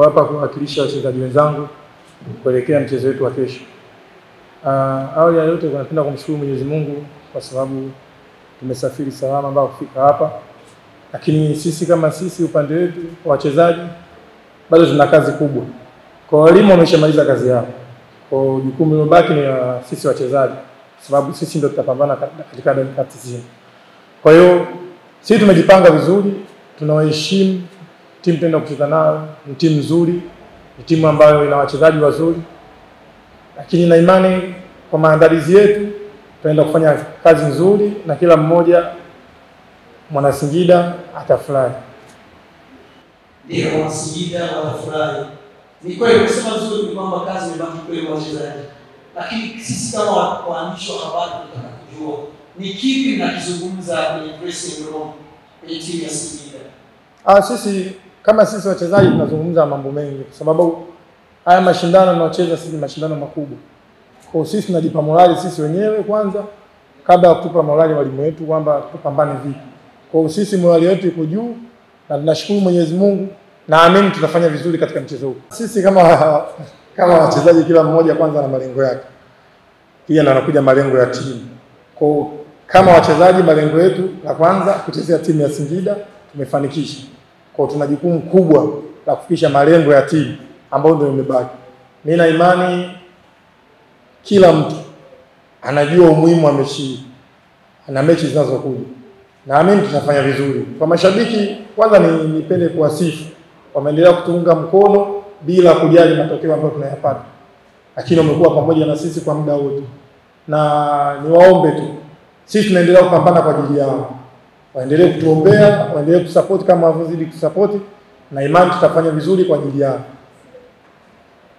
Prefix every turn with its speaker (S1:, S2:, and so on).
S1: Niko hapa kuwakilisha wachezaji wenzangu kuelekea mchezo wetu wa kesho. Awali ya yote napenda kumshukuru Mwenyezi Mungu kwa sababu tumesafiri salama mpaka kufika hapa. Lakini sisi kama sisi upande wetu wachezaji bado tuna kazi kubwa. Kwa walimu wameshamaliza kazi yao. Kwa jukumu lilobaki ni sisi wachezaji, sababu sisi ndio tutapambana katika dakika 90. Kwa hiyo sisi tumejipanga vizuri, tunawaheshimu timu tenda kucheza nayo, ni timu nzuri, ni timu ambayo ina wachezaji wazuri. Lakini na imani kwa maandalizi yetu tutaenda kufanya kazi nzuri na kila mmoja mwana Singida atafurahi.
S2: Ndio mwana Singida watafurahi. Ni kweli kusema vizuri kwamba kazi imebaki kweli kwa wachezaji. Lakini sisi kama waandishi wa habari tunataka kujua ni kipi mnakizungumza kwenye dressing room ya timu ya Singida?
S1: Sisi kama sisi wachezaji tunazungumza mambo mengi kwa sababu haya mashindano tunayocheza sisi mashindano makubwa. Kwa sisi tunajipa morali sisi wenyewe kwanza kabla ya kutupa morali walimu wetu kwamba tupambane vipi. Kwa sisi morali yetu iko juu na tunashukuru Mwenyezi Mungu. Naamini tutafanya vizuri katika mchezo huu. Sisi kama wachezaji kila mmoja kwanza na malengo yake. Pia na anakuja malengo ya timu. Kwa kama wachezaji malengo yetu la kwanza kuchezea timu ya Singida tumefanikisha. Kwa tuna jukumu kubwa la kufikisha malengo ya timu ambayo ndio imebaki. Mimi na imani kila mtu anajua umuhimu wa mechi na mechi zinazokuja. Naamini tutafanya vizuri. Kwa mashabiki kwanza nipende kuwasifu. Wameendelea kutuunga mkono bila kujali matokeo ambayo tunayapata. Lakini wamekuwa pamoja na sisi kwa muda wote. Na niwaombe tu sisi tunaendelea kupambana kwa ajili yao. Waendelee kutuombea, waendelee kusupport kama wanavyozidi kusupport na imani tutafanya vizuri kwa ajili yao.